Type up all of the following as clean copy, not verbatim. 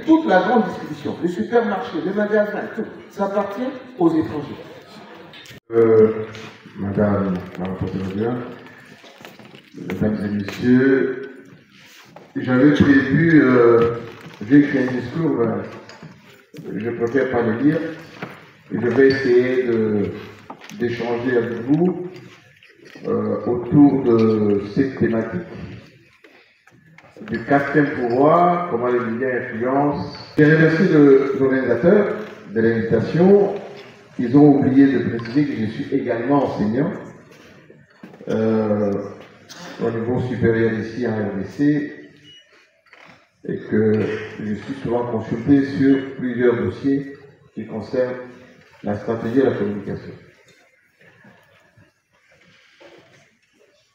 toute la grande distribution, les supermarchés, les magasins, tout, ça appartient aux étrangers. Madame la rapporteure, mesdames et messieurs, j'avais prévu, vu que c'est un discours, je préfère pas le dire, et je vais essayer d'échanger avec vous autour de cette thématique du quatrième pouvoir, comment les médias influencent. Je remercie les organisateurs de l'invitation. Ils ont oublié de préciser que je suis également enseignant au niveau supérieur ici à RDC et que je suis souvent consulté sur plusieurs dossiers qui concernent la stratégie et la communication.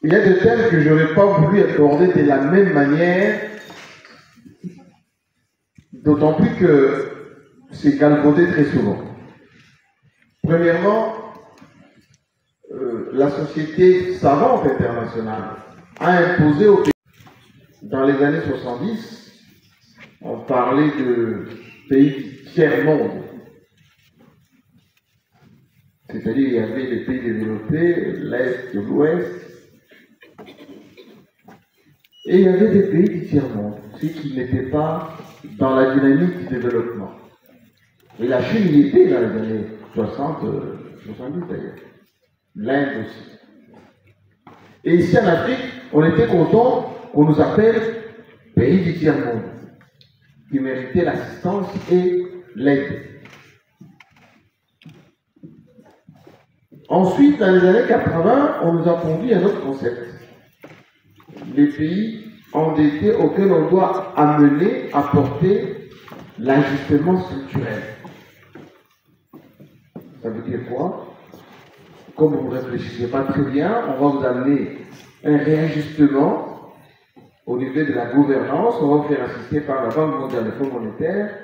Il y a des thèmes que je n'aurais pas voulu aborder de la même manière, d'autant plus que c'est galvaudé très souvent. Premièrement, la société savante internationale a imposé au pays. Dans les années 70, on parlait de pays du tiers-monde. C'est-à-dire il y avait les pays développés, l'Est, l'Ouest, et il y avait des pays du tiers-monde, ceux qui n'étaient pas dans la dynamique du développement. Et la Chine y était dans les années 60, 70 d'ailleurs. L'Inde aussi. Et ici en Afrique, on était content qu'on nous appelle pays du tiers-monde, qui méritait l'assistance et l'aide. Ensuite, dans les années 80, on nous a conduit à un autre concept. Les pays endettés auxquels on doit apporter l'ajustement structurel. Ça veut dire quoi? Comme vous ne réfléchissez pas très bien, on va vous amener un réajustement au niveau de la gouvernance, on va vous faire assister par la Banque mondiale, le Fonds monétaire,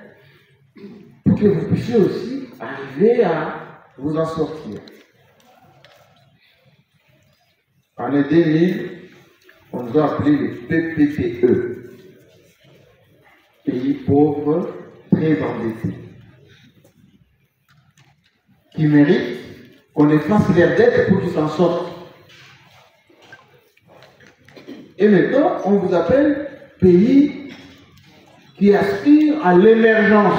pour que vous puissiez aussi arriver à vous en sortir. En l'année 2000, on nous a appelé le PPTE, pays pauvres très endettés, qui méritent qu'on efface leurs dettes pour qu'ils s'en sortent. Et maintenant, on vous appelle pays qui aspirent à l'émergence.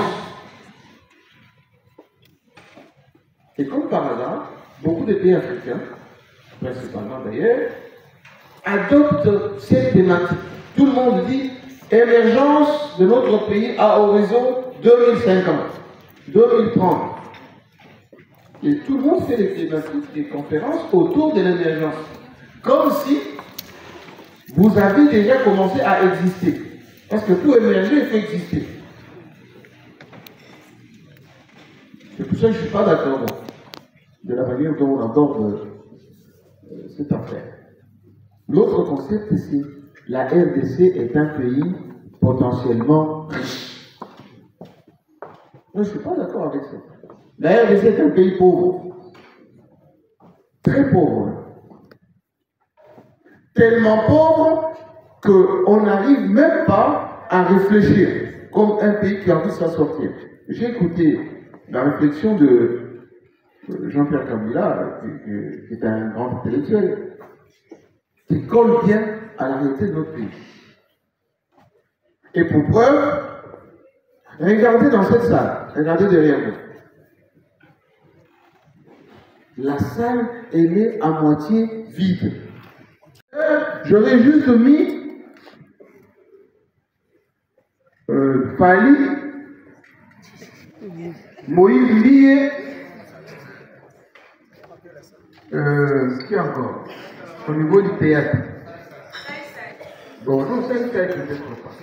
Et comme par hasard, beaucoup de pays africains, principalement d'ailleurs, adoptent cette thématique. Tout le monde dit émergence de notre pays à horizon 2050, 2030. Et tout le monde fait des thématiques, des conférences autour de l'émergence. Comme si vous avez déjà commencé à exister. Parce que pour émerger, il faut exister. C'est pour ça que je ne suis pas d'accord de la manière dont on aborde cette affaire. L'autre concept, c'est la RDC est un pays potentiellement riche. Moi, je ne suis pas d'accord avec ça. La RDC est un pays pauvre. Très pauvre. Tellement pauvre qu'on n'arrive même pas à réfléchir comme un pays qui a envie de s'en sortir. J'ai écouté la réflexion de Jean-Pierre Kabila, qui est un grand intellectuel, qui colle bien à la réalité de notre pays. Et pour preuve, regardez dans cette salle, regardez derrière vous. La salle, elle est à moitié vide. J'aurais juste mis Fali, Moïse Lié, qui encore? Au niveau du théâtre. Bon, non, 5-7, peut-être pas.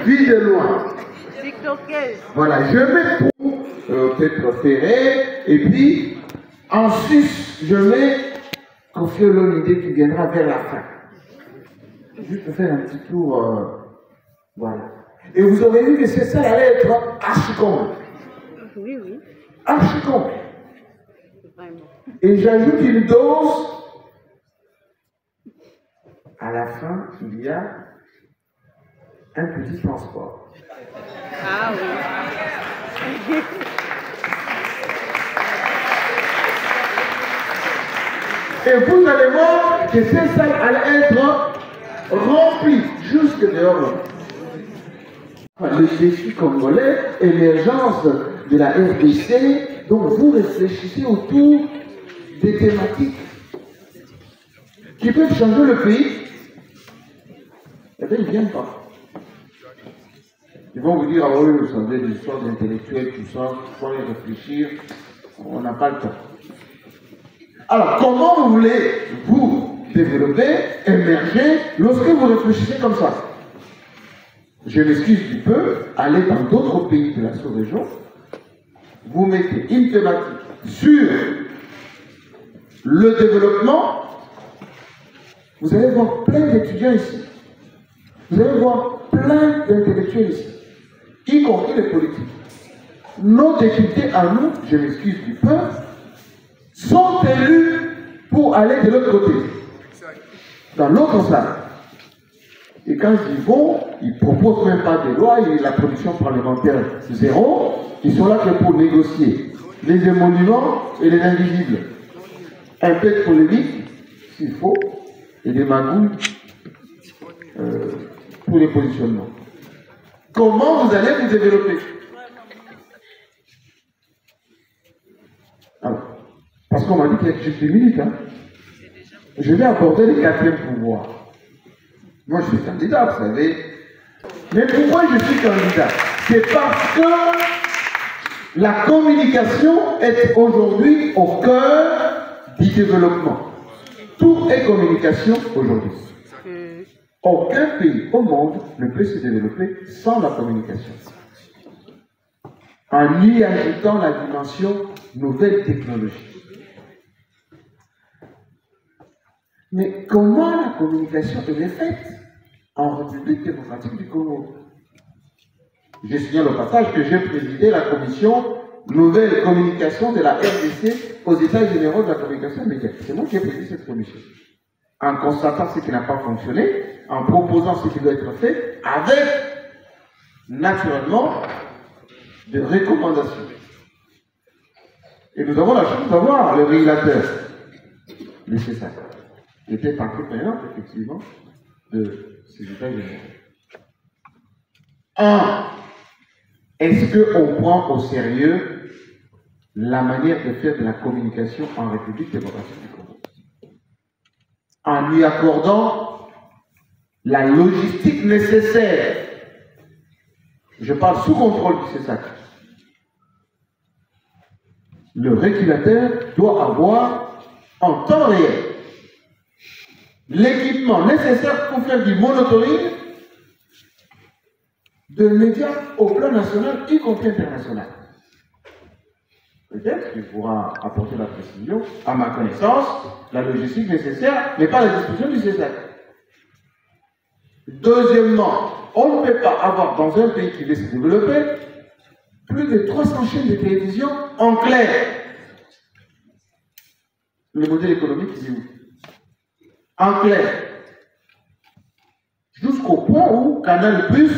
Vie de loin. Voilà, je mets pour peut-être Ferré, et puis en sus, je mets Kofi Olomide qui viendra vers la fin. Juste faire un petit tour, voilà. Et vous aurez vu que c'est ça allait être archi-comble. Oui, oui. Archi-comble. Vraiment. Et j'ajoute une dose. À la fin, il y a un petit transport. Ah oui. Et vous allez voir que ces salles allaient être remplies jusque dehors. Le défi congolais, émergence de la RDC, donc vous réfléchissez autour des thématiques qui peuvent changer le pays. Eh bien, ils ne viennent pas. Ils vont vous dire, ah oui, vous savez, les histoires d'intellectuels, tout ça, il faut y réfléchir, on n'a pas le temps. Alors, comment vous voulez vous développer, émerger, lorsque vous réfléchissez comme ça? Je m'excuse du peu, allez dans d'autres pays de la sous-région, vous mettez une thématique sur le développement, vous allez voir plein d'étudiants ici. Vous allez voir plein d'intellectuels ici, y compris les politiques. Nos députés à nous, je m'excuse du peu, sont élus pour aller de l'autre côté, dans l'autre salle. Et quand ils vont, ils ne proposent même pas de loi, et la production parlementaire zéro, ils sont là que pour négocier les émoluments et les invisibles. Un peu de polémique, s'il faut, et des magouilles pour les positionnements. Comment vous allez vous développer? Alors, parce qu'on m'a dit qu'il y a juste 10 minutes, hein. Je vais aborder le quatrième pouvoir. Moi, je suis candidat, vous savez. Mais pourquoi je suis candidat? C'est parce que la communication est aujourd'hui au cœur du développement. Tout est communication aujourd'hui. Aucun pays au monde ne peut se développer sans la communication. En y ajoutant la dimension nouvelle technologie. Mais comment la communication est faite en République démocratique du Congo? Je signale au passage que j'ai présidé la commission nouvelle communication de la RDC aux États généraux de la communication médiatique. C'est moi qui ai présidé cette commission. En constatant ce qui n'a pas fonctionné, en proposant ce qui doit être fait, avec, naturellement, des recommandations. Et nous avons la chance d'avoir le régulateur, le CSA, qui était partie prenante, effectivement, de ces États généraux. Est-ce qu'on prend au sérieux la manière de faire de la communication en République démocratique du Congo? En lui accordant la logistique nécessaire. Je parle sous contrôle du CESAC. Le régulateur doit avoir en temps réel l'équipement nécessaire pour faire du monitoring de médias au plan national, y compris international. Peut-être qu'il pourra apporter la précision. À ma connaissance, la logistique nécessaire n'est pas à la disposition du CESAC. Deuxièmement, on ne peut pas avoir dans un pays qui veut se développer plus de 300 chaînes de télévision en clair. Le modèle économique, il est où? En clair. Jusqu'au point où Canal Plus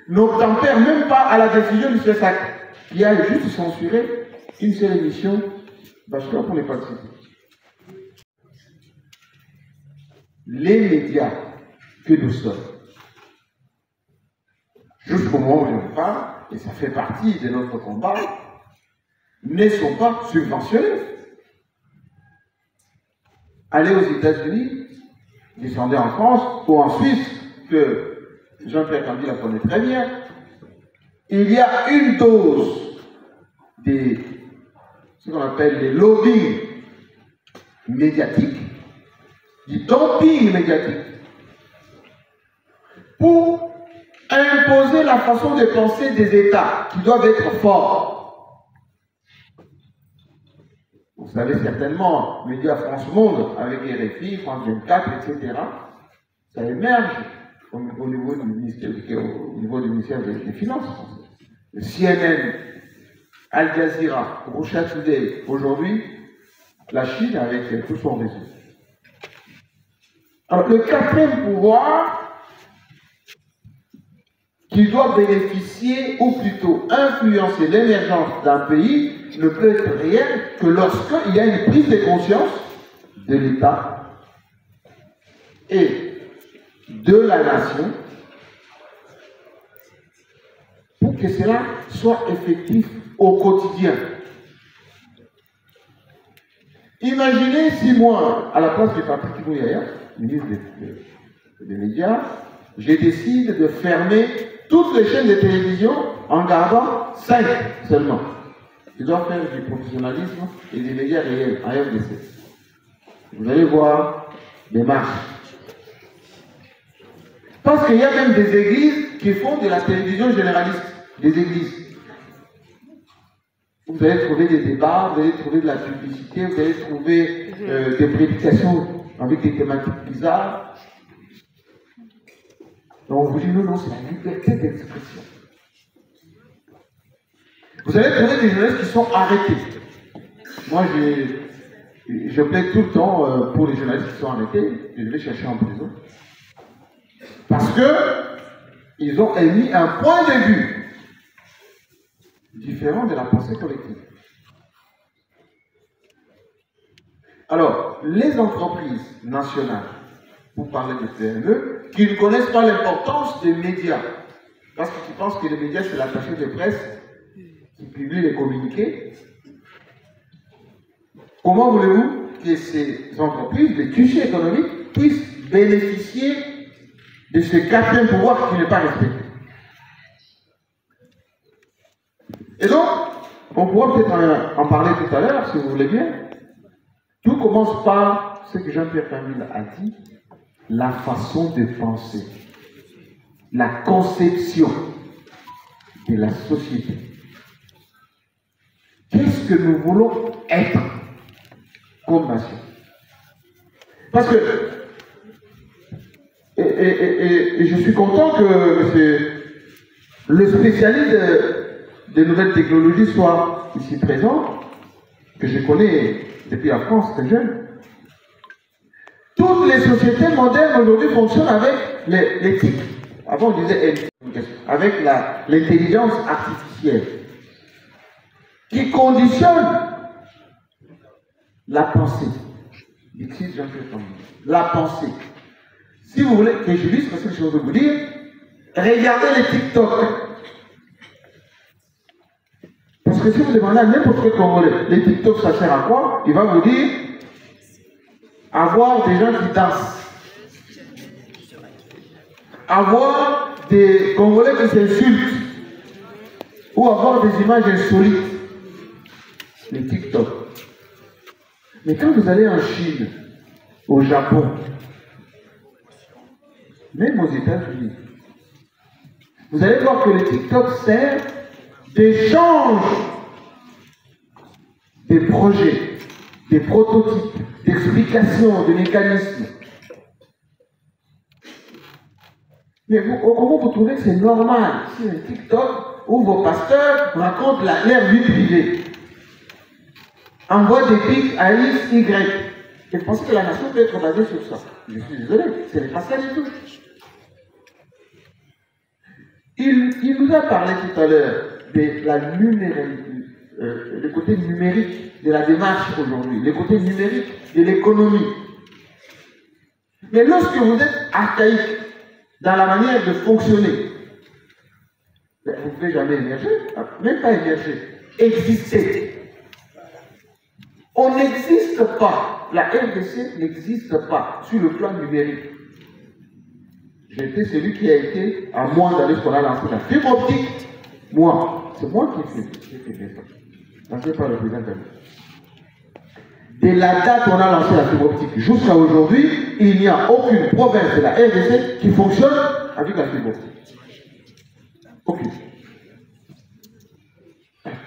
n'obtempère même pas à la décision du CESAC, qui a juste censuré une seule émission bachelor pour les participer. Les médias que nous sommes, jusqu'au moment où je parle, et ça fait partie de notre combat, ne sont pas subventionnés. Allez aux États-Unis, descendez en France ou en Suisse, que Jean-Pierre Cambi la connaît très bien, il y a une dose des ce qu'on appelle les lobbying médiatiques, du dumping médiatique, pour imposer la façon de penser des États qui doivent être forts. Vous savez certainement, médias France Monde, avec RFI, France 24, etc., ça émerge au niveau du ministère des Finances. Le CNN, Al Jazeera, Russia Today, aujourd'hui, la Chine avec tout son réseau. Alors, le quatrième pouvoir qui doit bénéficier ou plutôt influencer l'émergence d'un pays ne peut être réel que lorsqu'il y a une prise de conscience de l'État et de la nation pour que cela soit effectif au quotidien. Imaginez si moi, à la place du Patrick Mouyaya, ministre des médias, je décide de fermer toutes les chaînes de télévision en gardant 5 seulement. Je dois faire du professionnalisme et des médias réels en RDC. Vous allez voir des marches. Parce qu'il y a même des églises qui font de la télévision généraliste. Des églises. Vous allez trouver des débats, vous allez trouver de la publicité, vous allez trouver des prédications avec des thématiques bizarres. Donc on vous dit non, c'est la liberté d'expression. Vous allez trouver des journalistes qui sont arrêtés. Moi, je plaide tout le temps pour les journalistes qui sont arrêtés, je vais chercher en prison. Parce qu'ils ont émis un point de vue différent de la pensée collective. Alors, les entreprises nationales, pour parler de PME, qui ne connaissent pas l'importance des médias, parce qu'ils pensent que les médias, c'est l'attaché de presse qui publie les communiqués. Comment voulez-vous que ces entreprises, les clichés économiques, puissent bénéficier de ce quatrième pouvoir qui n'est pas respecté? Et donc, on pourra peut-être en parler tout à l'heure, si vous voulez bien. Tout commence par ce que Jean-Pierre Camille a dit, la façon de penser, la conception de la société. Qu'est-ce que nous voulons être comme nation? Parce que, et je suis content que le spécialiste des nouvelles technologies soit ici présent, que je connais depuis la France très jeune. Toutes les sociétés modernes aujourd'hui fonctionnent avec l'éthique. Avant on disait éthique, avec l'intelligence artificielle, qui conditionne la pensée. Ici, la pensée. Si vous voulez que je dise quelque chose de vous dire, regardez les TikTok. Parce que si vous demandez à n'importe quel Congolais, les TikTok ça sert à quoi? Il va vous dire avoir des gens qui dansent. Avoir des Congolais qui s'insultent. Ou avoir des images insolites. Les TikTok. Mais quand vous allez en Chine, au Japon, même aux États-Unis, vous allez voir que le TikTok sert d'échange des projets, des prototypes, d'explications, de mécanismes. Mais comment vous trouvez que c'est normal si un TikTok où vos pasteurs racontent leur vie privée, envoient des pics à X, Y, et pensez que la nation peut être basée sur ça? Je suis désolé, ce n'est pas ça du tout. Il nous a parlé tout à l'heure de la le côté numérique de la démarche aujourd'hui, le côté numérique de l'économie. Mais lorsque vous êtes archaïque dans la manière de fonctionner, vous ne pouvez jamais émerger, même pas émerger, exister. On n'existe pas, la RDC n'existe pas sur le plan numérique. J'ai été celui qui a été à moi d'aller ce qu'on a lancé la fibre optique. Moi, c'est moi qui ai fait ça. Lancé par le président Kabila. Dès la date où on a lancé la fibre optique jusqu'à aujourd'hui, il n'y a aucune province de la RDC qui fonctionne avec la fibre optique. Aucune.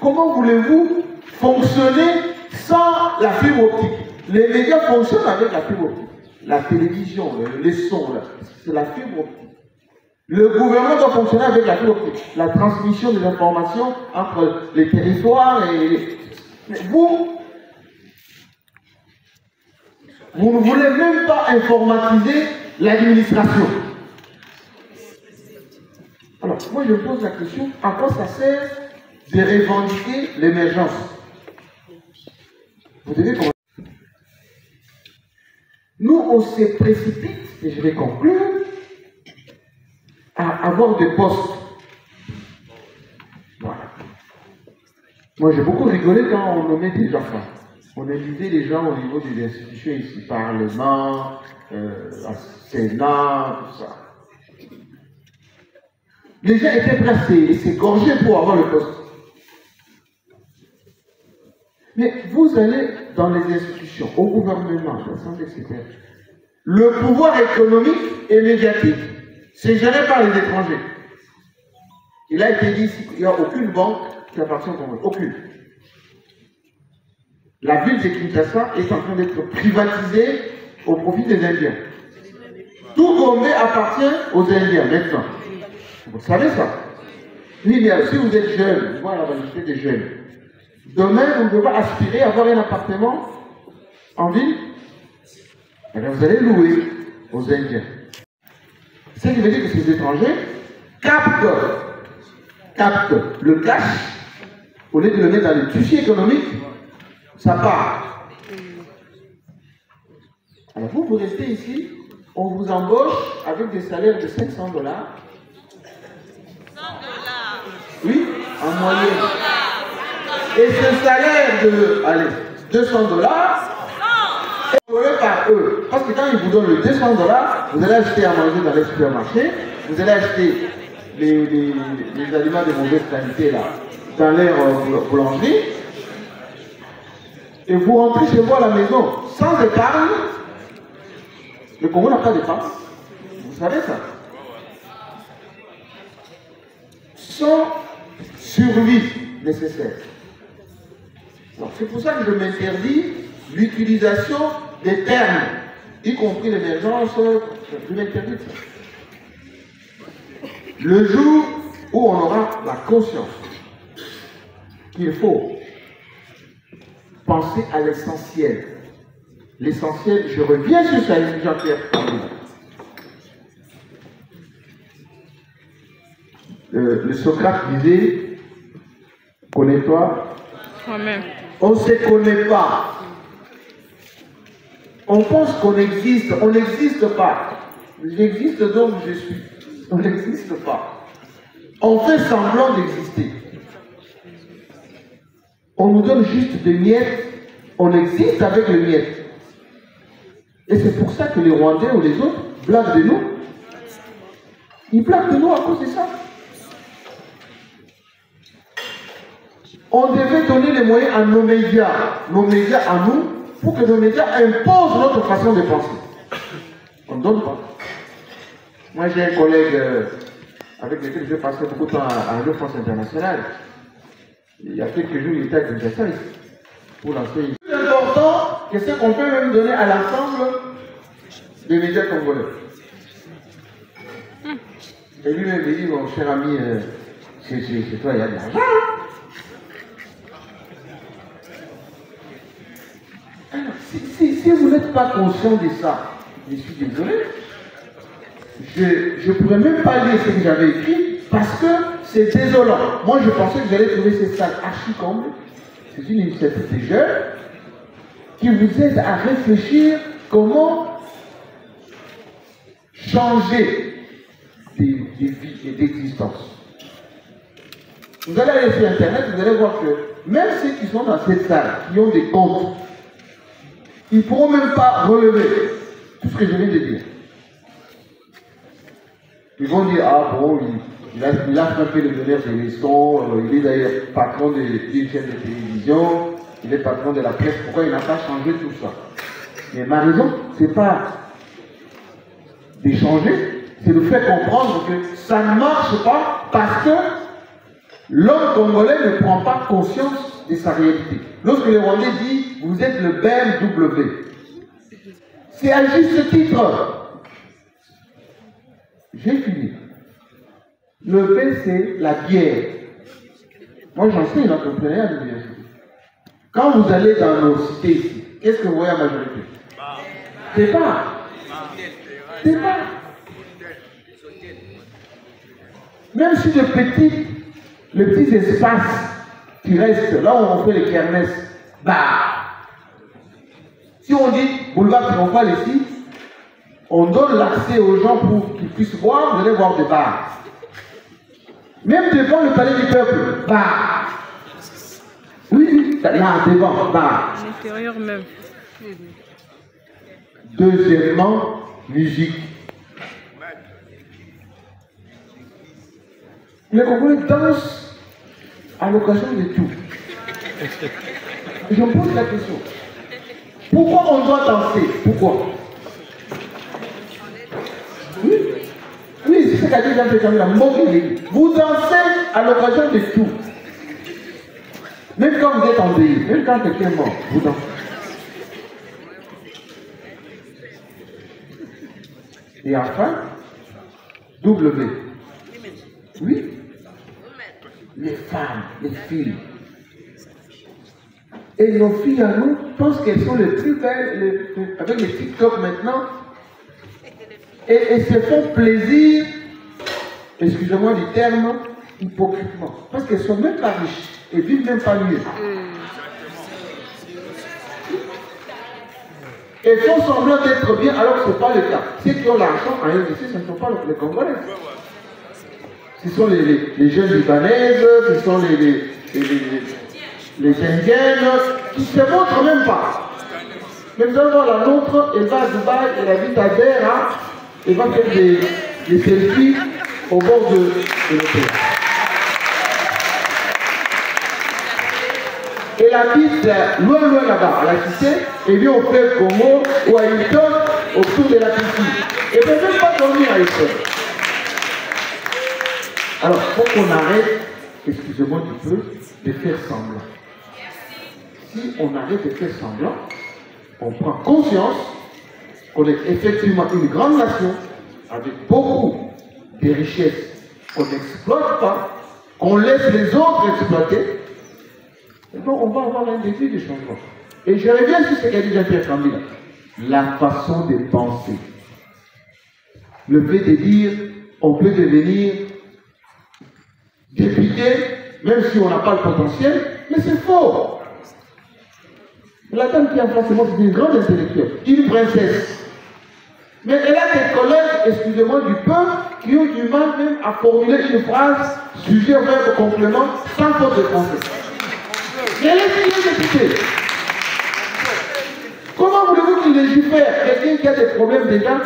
Comment voulez-vous fonctionner sans la fibre optique? Les médias fonctionnent avec la fibre optique. La télévision, les sons, c'est la fibre optique. Le gouvernement doit fonctionner avec la fibre optique. La transmission des informations entre les territoires et... Mais vous ne voulez même pas informatiser l'administration. Alors, Alors, moi je me pose la question, à quoi ça sert de revendiquer l'émergence? Vous devez comprendre. Nous, on se précipite, et je vais conclure, à avoir des postes. Voilà. Moi, j'ai beaucoup rigolé quand on nommait des gens. On élisait les gens au niveau des institutions ici, Parlement, Sénat, tout ça. Les gens étaient prêts à s'égorger pour avoir le poste. Mais vous allez dans les institutions, au gouvernement, etc. Le pouvoir économique et médiatique, c'est géré par les étrangers. Il a été dit ici qu'il n'y a aucune banque qui appartient au Congo. Aucune. La ville de Kinshasa est en train d'être privatisée au profit des Indiens. Tout Gombe appartient aux Indiens maintenant. Vous savez ça? Oui, mais si vous êtes jeune, moi la majorité des jeunes, demain vous ne pouvez pas aspirer à avoir un appartement en ville, et bien vous allez louer aux Indiens. Ce qui veut dire que ces étrangers captent le cash, au lieu de le mettre dans le tissu économique, ça part. Alors vous restez ici, on vous embauche avec des salaires de 500 $. Oui, en moyenne. Et ce salaire de, allez, 200 $, est volé par eux. Parce que quand ils vous donnent le 200 $, vous allez acheter à manger dans les supermarchés, vous allez acheter les aliments de mauvaise qualité là, dans leur boulangerie, et vous rentrez chez vous à la maison sans épargne. Le Congo n'a pas d'épargne. Vous savez ça? Sans survie nécessaire. C'est pour ça que je m'interdis l'utilisation des termes, y compris l'émergence, je m'interdis ça. Le jour où on aura la conscience qu'il faut penser à l'essentiel. L'essentiel, je reviens sur ça, Jean-Pierre. Le Socrate disait, connais-toi. Toi-même. On ne se connaît pas. On pense qu'on existe, on n'existe pas. J'existe donc je suis. On n'existe pas. On fait semblant d'exister. On nous donne juste des miettes, on existe avec les miettes. Et c'est pour ça que les Rwandais ou les autres blaguent de nous. Ils blaguent de nous à cause de ça. On devait donner les moyens à nos médias à nous, pour que nos médias imposent notre façon de penser. On ne donne pas. Moi j'ai un collègue avec lequel je passais beaucoup de temps à Radio France Internationale. Il y a quelques jours, il était à Kinshasa pour lancer. C'est plus important que ce qu'on peut même donner à l'ensemble des médias congolais. Et lui-même il dit, mon cher ami, chez toi il y a de l'argent. Alors, si vous n'êtes pas conscient de ça, je suis désolé. Je ne pourrais même pas lire ce que j'avais écrit parce que c'est désolant. Moi, je pensais que j'allais trouver ces salles archi-combles. C'est une initiative des jeunes qui vous aide à réfléchir comment changer des vies et d'existence. Vous allez aller sur Internet, vous allez voir que même ceux qui sont dans cette salle, qui ont des comptes, ils ne pourront même pas relever tout ce que je viens de dire. Ils vont dire, ah bon, il a frappé le donneur des leçons, il est d'ailleurs patron d'une chaîne de télévision, il est patron de la presse, pourquoi il n'a pas changé tout ça? Mais ma raison, ce n'est pas d'échanger, c'est de faire comprendre que ça ne marche pas parce que l'homme congolais ne prend pas conscience de sa réalité. Lorsque les Rwandais disent, vous êtes le BMW, c'est à juste titre. J'ai fini. Le B, c'est la bière. Moi, j'enseigne l'entrepreneuriat à l'université. Quand vous allez dans nos cités ici, qu'est-ce que vous voyez à la majorité? Des bars. Des bars. Même si les petits espaces qui restent, là où on fait les kermesses, si on dit boulevard Triomphal ici, on donne l'accès aux gens pour qu'ils puissent boire, vous allez voir des bars. Même devant le palais du peuple, bar. Oui, là, devant, bar. À l'intérieur même. Deuxièmement, musique. Les Congolais dansent à l'occasion de tout. Je me pose la question. Pourquoi on doit danser? Pourquoi? Oui, c'est ce qu'a dit Jean-Pierre Mogueli. Vous dansez à l'occasion de tout. Même quand vous êtes en deuil, même quand quelqu'un est mort, vous dansez. Et enfin, W. Oui. Les femmes, les filles. Et nos filles à nous pensent qu'elles sont les plus belles, avec les TikTok maintenant, et se font plaisir, excusez-moi du terme, hypocritement. Parce qu'elles ne sont même pas riches et vivent même pas mieux. Elles font semblant d'être bien alors que ce n'est pas le cas. Ceux qui ont l'argent en RDC, ce ne sont pas les Congolais. Ce sont les jeunes libanaises, ce sont les indiennes, qui ne se montrent même pas. Mais vous allez voir la nôtre, elle va à Dubaï, elle habite à Dera, elle va faire des selfies au bord de l'océan. Elle habite loin là-bas, à la cité, et vient au fleuve Congo ou à Hilton, autour de la piscine. Elle ne peut même pas dormir à Hilton. Alors, il faut qu'on arrête, excusez-moi du peu, de faire semblant. Si on arrête de faire semblant, on prend conscience qu'on est effectivement une grande nation, avec beaucoup de richesses qu'on n'exploite pas, qu'on laisse les autres exploiter. Et donc, on va avoir un défi de changement. Et je reviens sur ce qu'a dit Jean-Pierre Kabila. La façon de penser. Le fait de dire, on peut devenir député, même si on n'a pas le potentiel, mais c'est faux. La dame qui est en face de moi, c'est une grande intellectuelle, une princesse. Mais elle a des collègues, excusez-moi, du peuple, qui ont du mal même à formuler une phrase, sujet, verbe, complément, sans faute de français. Mais elle est une députée. Comment voulez-vous qu'il légifère quelqu'un qui a des problèmes déjà?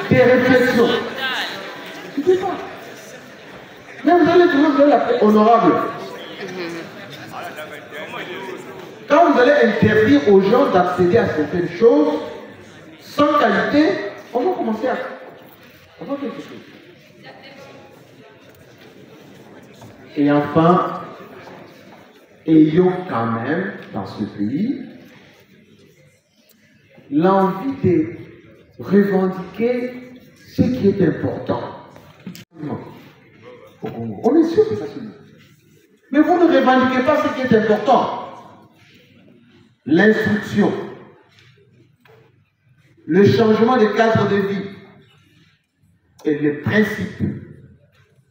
Des réflexions. Je ne sais pas. Mais vous allez trouver, vous allez l'appeler honorable. Quand vous allez interdire aux gens d'accéder à certaines choses, sans qualité, on va commencer à avoir quelque chose. Et enfin, ayons quand même, dans ce pays, l'envie de revendiquer ce qui est important. On est sûr que ça se dit. Mais vous ne revendiquez pas ce qui est important. L'instruction, le changement de cadre de vie et les principes.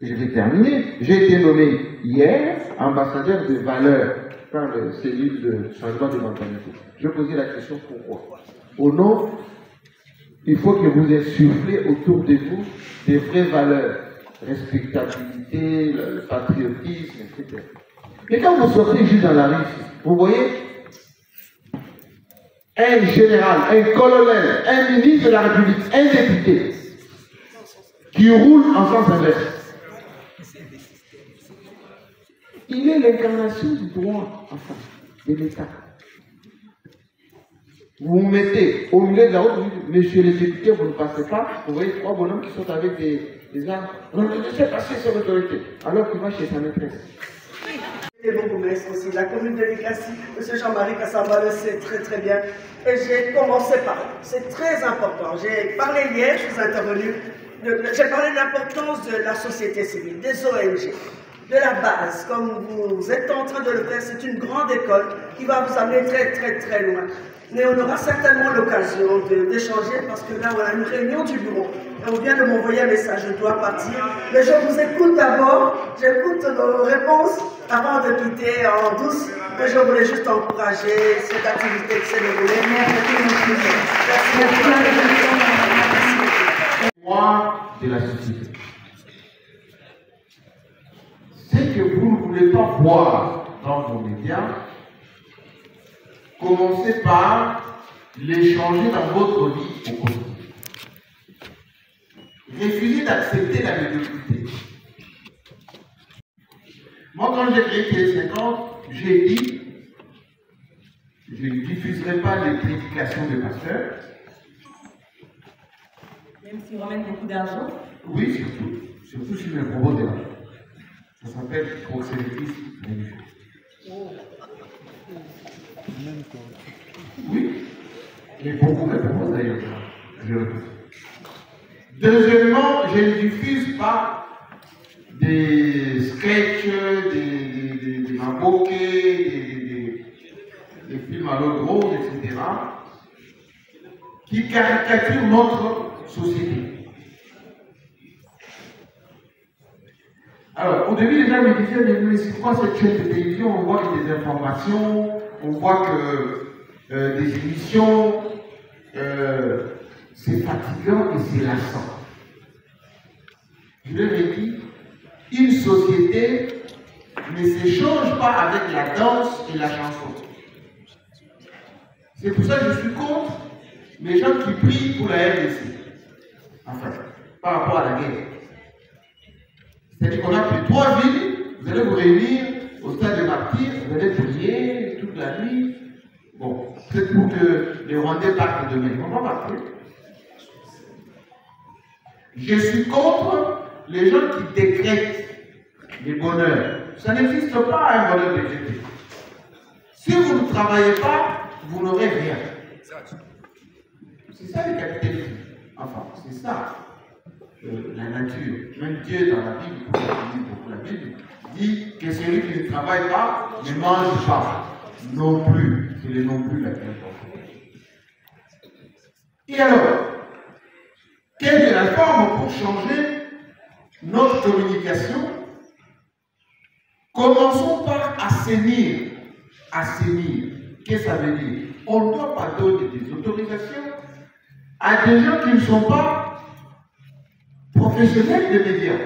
Je vais terminer. J'ai été nommé hier ambassadeur de valeurs par le cellule de changement de mentalité. Je posais la question pourquoi. Au nom, il faut que vous insufflez autour de vous des vraies valeurs. Respectabilité, le patriotisme, etc. Et quand vous sortez juste dans la rue, vous voyez un général, un colonel, un ministre de la République, un député qui roule en sens inverse. Il est l'incarnation du droit, enfin, de l'État. Vous vous mettez au milieu de la route, vous dites, monsieur le député, vous ne passez pas, vous voyez trois bonhommes qui sont avec des armes. On ne sait passer sur l'autorité, alors qu'il va chez sa maîtresse. Et beaucoup aussi. La commune de Likasi, M. Jean-Marie Kassamba le sait très très bien. Et j'ai commencé par là. C'est très important. J'ai parlé hier, je suis intervenu, j'ai parlé de l'importance de la société civile, des ONG, de la base. Comme vous êtes en train de le faire, c'est une grande école qui va vous amener très très très loin. Mais on aura certainement l'occasion d'échanger parce que là, on a une réunion du bureau Et on vient de m'envoyer un message, je dois partir. Mais je vous écoute d'abord, j'écoute nos réponses avant de quitter en douce. Mais je voulais juste encourager cette activité qui s'est déroulée. Merci. Moi, de la société. C'est que vous ne voulez pas voir dans vos médias, commencez par les changer dans votre vie au quotidien. Refusez d'accepter la médiocrité. Moi, quand j'ai créé TS50, j'ai dit, je ne diffuserai pas les prédications des pasteurs. Même s'ils ramènent beaucoup d'argent? Oui, surtout si je me propose de l'argent. Ça s'appelle proxénétisme religieux. Oui, et beaucoup me proposent d'ailleurs. Je le refuse. Deuxièmement, je ne diffuse pas des sketchs, des maboquets, des films à l'eau rose, etc., qui caricaturent notre société. Alors, au début, les gens me disaient, mais c'est quoi cette chaîne de télévision? On voit que des informations, on voit que des émissions, c'est fatigant et c'est lassant. Je leur ai dit, une société ne s'échange pas avec la danse et la chanson. C'est pour ça que je suis contre les gens qui prient pour la RDC. Enfin, par rapport à la guerre. C'est-à-dire qu'on a pris 3 villes, vous allez vous réunir au stade de Martyrs, vous allez prier toute la nuit. Bon, peut-être pour que les Rwandais partent demain. Ils ne vont pas partir. Je suis contre les gens qui décrètent les bonheurs. Ça n'existe pas un bonheur décrété. Si vous ne travaillez pas, vous n'aurez rien. C'est ça le capitalisme. Enfin, c'est ça. La nature. Même Dieu dans la Bible, dit que celui qui ne travaille pas ne mange pas. Non plus. C'est le non plus la bien. Et alors, quelle est la forme pour changer notre communication? Commençons par assainir. Assainir. Qu'est-ce que ça veut dire? On ne doit pas donner des autorisations à des gens qui ne sont pas professionnels des médias.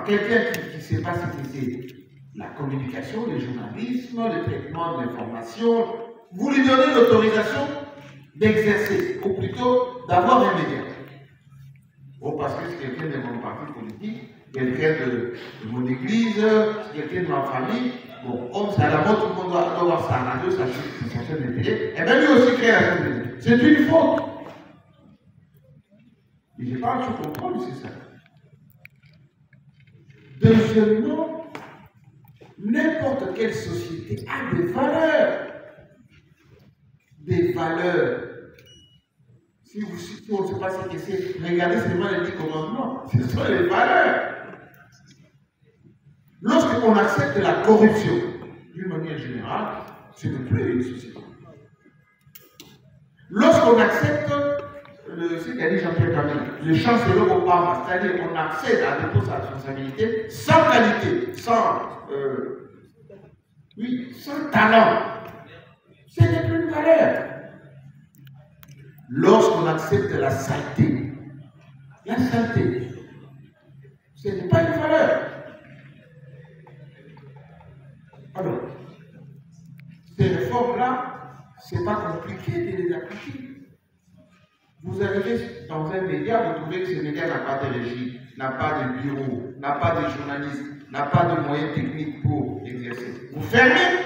Quelqu'un qui ne sait pas ce que c'est la communication, le journalisme, le traitement de l'information, vous lui donnez l'autorisation d'exercer, ou plutôt d'avoir un média. Bon, parce que c'est quelqu'un de mon parti politique, quelqu'un de mon église, quelqu'un de ma famille, bon, comme ça, à la mode, tout le monde doit avoir sa radio, sa chaîne de télé, et bien lui aussi crée la chaîne de télé. C'est une faute. Mais je parle sous contrôle, c'est ça. Deuxièmement, n'importe quelle société a des valeurs. Des valeurs. Si on ne sait pas ce que c'est, regardez seulement les 10 commandements. Ce sont les valeurs. Lorsqu'on accepte la corruption, d'une manière générale, ce n'est plus une société. Lorsqu'on accepte ce qu'a dit Jean-Pierre Camille, le chancelier Obama, c'est-à-dire qu'on accède à des postes à responsabilité sans qualité, sans talent, ce n'est plus une valeur. Lorsqu'on accepte la saleté, ce n'est pas une valeur. Alors, ces réformes-là, ce n'est pas compliqué de les appliquer. Vous arrivez dans un média, vous trouvez que ce média n'a pas de régie, n'a pas de bureau, n'a pas de journaliste, n'a pas de moyens techniques pour exercer. Vous fermez.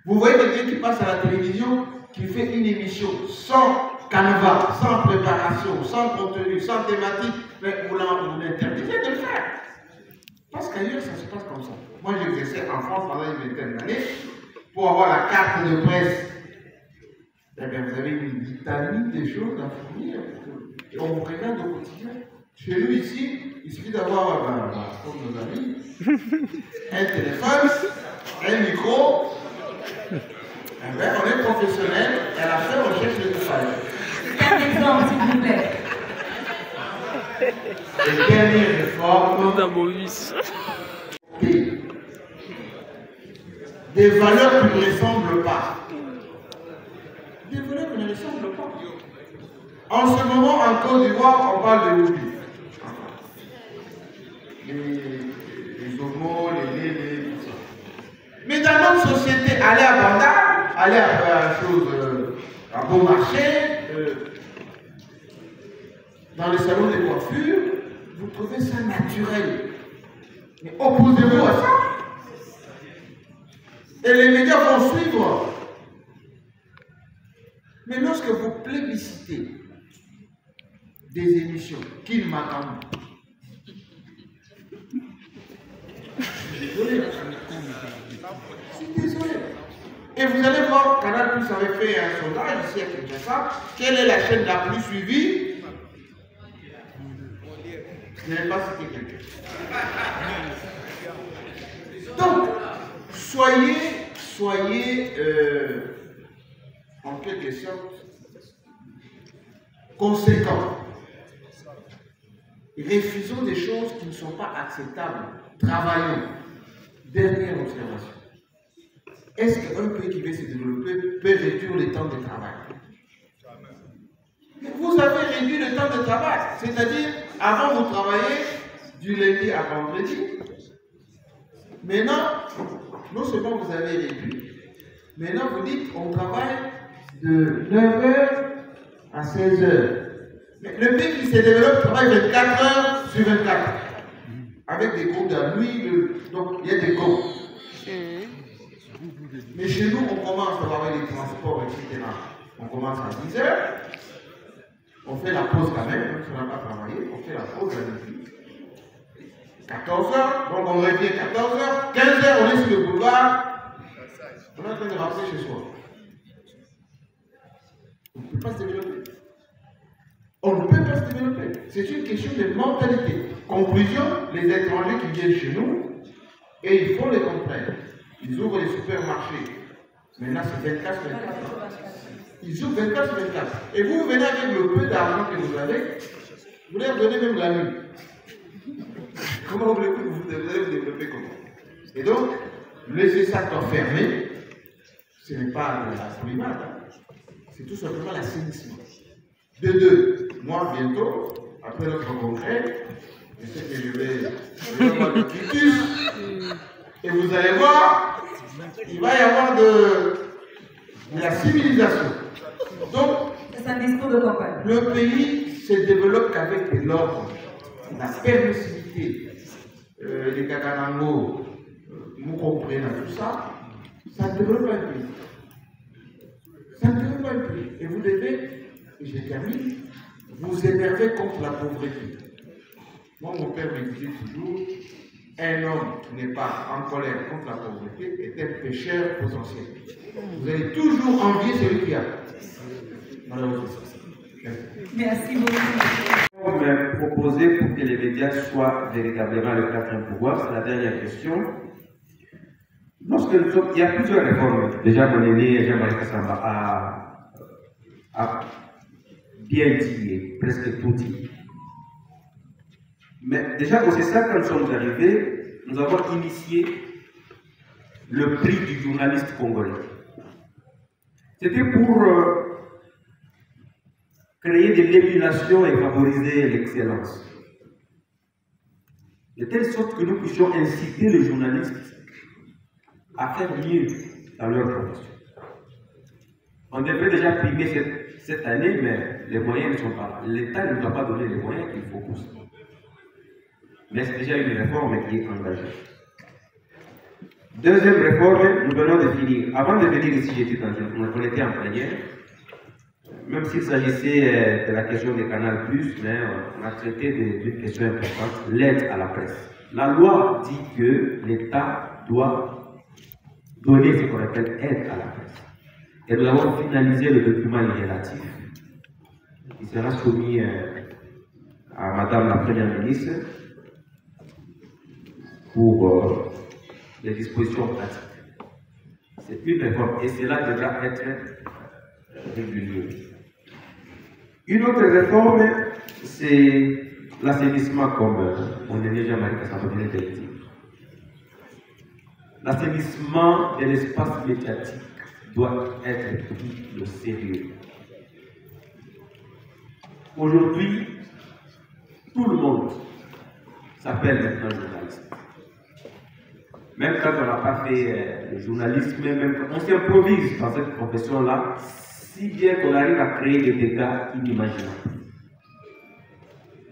Vous voyez quelqu'un qui passe à la télévision, qui fait une émission sans canevas, sans préparation, sans contenu, sans thématique, mais vous l'interdisez de le faire. Parce qu'ailleurs, ça se passe comme ça. Moi, j'exerçais en France pendant une vingtaine d'années. Pour avoir la carte de presse, eh bien, vous avez une litanie des choses à fournir. Et on vous regarde au quotidien. Chez nous, ici, il suffit d'avoir, comme nos amis, un téléphone, un micro. Eh bien, on est professionnel et à la fin, on cherche le détail. Un exemple, s'il vous plaît. Les dernières réformes. Des valeurs qui ne ressemblent pas. Des valeurs qui ne ressemblent pas. En ce moment, en Côte d'Ivoire, on parle de l'oubli. Les homos, les tout ça. Mais dans notre société, aller à Bandar, aller à Bon Marché, dans les salons de coiffure, vous trouvez ça naturel. Mais opposez-vous à ça. Et les médias vont suivre. Mais lorsque vous plébiscitez des émissions qu'ils m'attendent, je suis désolé. Je suis désolé. Et vous allez voir, Canal Plus avait fait un sondage ici à Kinshasa. Quelle est la chaîne la plus suivie? Je n'ai pas cité quelqu'un. Donc, soyez en quelque sorte conséquents. Refusons des choses qui ne sont pas acceptables. Travaillons. Dernière observation. Est-ce qu'un pays qui veut se développer peut réduire le temps de travail? Vous avez réduit le temps de travail. C'est-à-dire, avant vous travaillez du lundi à vendredi. Maintenant, non seulement vous avez réduit, maintenant vous dites qu'on travaille de 9h à 16h. Mais le pays qui se développe travaille 24 heures sur 24. Avec des groupes de la nuit, donc il y a des groupes. Mais chez nous, on commence à avoir les transports, etc. On commence à 10h. On fait la pause quand même, même si on n'a pas travaillé. On fait la pause à midi. 14h, donc on revient 14h. 15h, on est sur le boulevard. On est en train de rentrer chez soi. On ne peut pas se développer. On ne peut pas se développer. C'est une question de mentalité. Conclusion, les étrangers qui viennent chez nous, et il faut les comprendre. Ils ouvrent les supermarchés. Maintenant, c'est 24 sur 24. Ils ouvrent 24 sur 24. Et vous venez avec le peu d'argent que vous avez, vous leur donnez même la nuit. Comment voulez-vous que vous allez vous développer comment? Et donc, laisser ça fermé, ce n'est pas la primaire, c'est tout simplement l'assainissement. De deux, moi bientôt, après notre congrès, je sais que je vais avoir le quitus, et vous allez voir, il va y avoir de la civilisation. Donc, c'est un discours de campagne. Le pays se développe qu'avec de l'ordre, la permissivité, les Kakanango, vous comprenez tout ça, ça développe un pays. Ça développe un pays. Et vous devez, et je termine, vous énerver contre la pauvreté. Moi, mon père me disait toujours, un homme qui n'est pas en colère contre la pauvreté est un pécheur potentiel. Vous allez toujours envier celui qui a. Malheureusement. Merci beaucoup. Comme proposé pour que les médias soient véritablement le quatrième pouvoir, c'est la dernière question. Lorsque nous sommes, il y a plusieurs réformes. Déjà, mon aîné, Jean-Marie Kassamba, a bien dit, presque tout dit. Mais déjà, au CESA, quand nous sommes arrivés, nous avons initié le prix du journaliste congolais. C'était pour créer de l'émulation et favoriser l'excellence. De telle sorte que nous puissions inciter les journalistes à faire mieux dans leur profession. On devrait déjà primer cette année, mais les moyens ne sont pas là. L'État ne nous a pas donné les moyens qu'il faut pour ça. Mais c'est déjà une réforme qui est engagée. Deuxième réforme, nous venons de finir. Avant de venir ici, on était en plénière. Même s'il s'agissait de la question des Canal+, mais on a traité d'une question importante, l'aide à la presse. La loi dit que l'État doit donner ce qu'on appelle aide à la presse. Et nous avons finalisé le document relatif qui sera soumis à Madame la Première ministre pour les dispositions pratiques. C'est une réforme et cela devra être régulier. Une autre réforme, c'est l'assainissement, comme mon aîné Jean-Marie Kassamba l'a dit. L'assainissement de l'espace médiatique doit être pris au sérieux. Aujourd'hui, tout le monde s'appelle maintenant journaliste. Même quand on n'a pas fait le journalisme, même quand on s'improvise dans cette profession-là, si bien qu'on arrive à créer des dégâts inimaginables.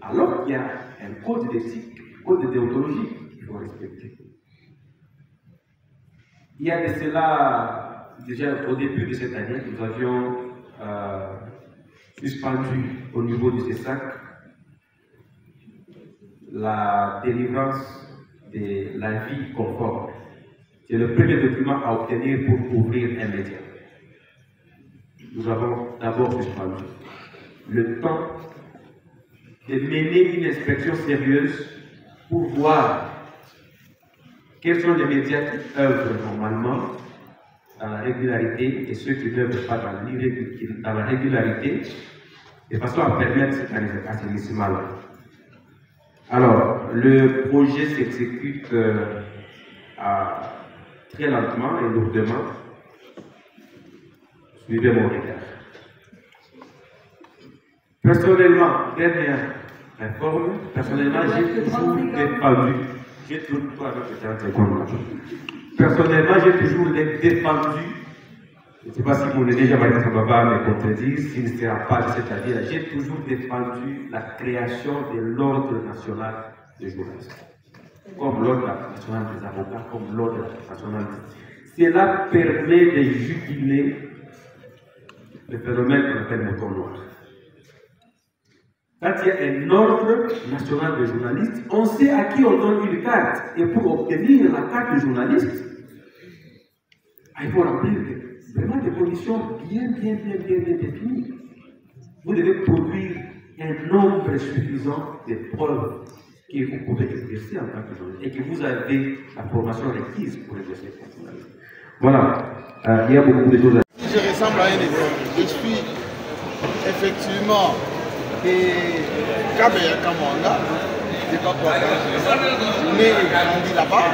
Alors qu'il y a un code d'éthique, un code de déontologie qu'il faut respecter. Il y a de cela, déjà au début de cette année, nous avions suspendu au niveau du CESAC la délivrance de l'avis conforme. C'est le premier document à obtenir pour ouvrir un média. Nous avons d'abord suspendu le temps de mener une inspection sérieuse pour voir quels sont les médias qui œuvrent normalement dans la régularité et ceux qui n'œuvrent pas dans la régularité, de façon à permettre cet assainissement-là. Alors, le projet s'exécute très lentement et lourdement. Suivez mon regard. Personnellement, dernière réforme, personnellement, j'ai toujours défendu. Personnellement, j'ai toujours défendu. Je ne sais pas si mon aîné Jean-Marie Kassamba me contredire, s'il ne sera pas de cet avis-là. J'ai toujours défendu la création de l'ordre national des journalistes, comme l'ordre national des avocats, comme l'ordre national des... Cela permet de juguler le phénomène qu'on appelle mouton noir. Quand il y a un ordre national de journalistes, on sait à qui on donne une carte. Et pour obtenir la carte de journaliste, il faut remplir vraiment des conditions bien définies. Vous devez produire un nombre suffisant de preuves que vous pouvez exercer en tant que journaliste et que vous avez la formation requise pour exercer comme journaliste. Voilà, il y a beaucoup de choses à dire. Je ressemble à un élève. Je suis effectivement des Kabea Kamwanga, des Papouas, né et grandi là-bas,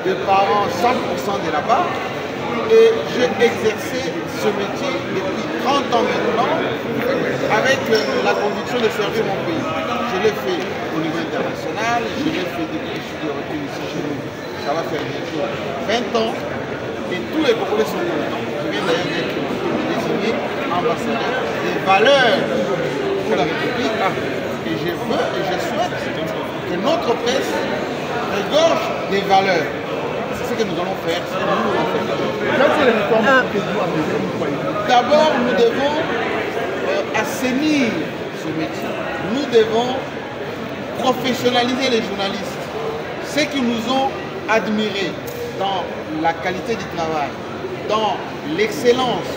de parents 100% de là-bas, et j'ai exercé ce métier depuis 30 ans maintenant, avec la conviction de servir mon pays. Je l'ai fait au niveau international, je l'ai fait depuis que je suis retourné ici chez nous. Ça va faire bientôt 20 ans, et tous les Congolais sont contents. Je viens d'ailleurs d'être désigné ambassadeur des valeurs pour la République, et je veux et je souhaite que notre presse regorge des valeurs. C'est ce que nous allons faire, c'est ce que nous allons faire. D'abord, nous devons assainir ce métier. Nous devons professionnaliser les journalistes. Ceux qui nous ont admirés dans la qualité du travail, dans l'excellence,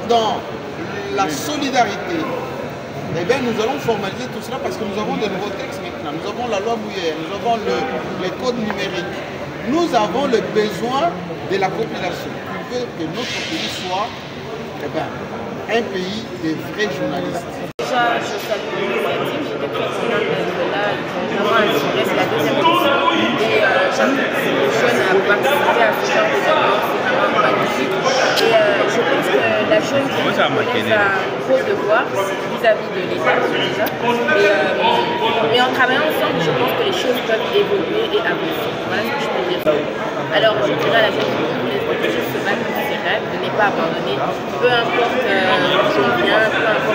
dans la solidarité, eh bien, nous allons formaliser tout cela parce que nous avons de nouveaux textes maintenant. Nous avons la loi Mouillère, nous avons les codes numériques. Nous avons le besoin de la population qui veut que notre pays soit un pays de vrais journalistes. Déjà, je salue l'initiative, j'étais très contente d'être là, ils ont vraiment assuré, c'est la deuxième édition et j'invite les jeunes à participer à ce genre d'événement, c'est vraiment magnifique. Et je pense que la jeune congolaise a un gros devoir vis-à-vis de l'État déjà, mais en travaillant ensemble, je pense que les choses peuvent évoluer et avancer. Voilà ce que je peux dire. Alors je dirais à la jeune congolaise de toujours se battre pour ses rêves, de ne pas abandonner, peu importe d'où on vient, peu importe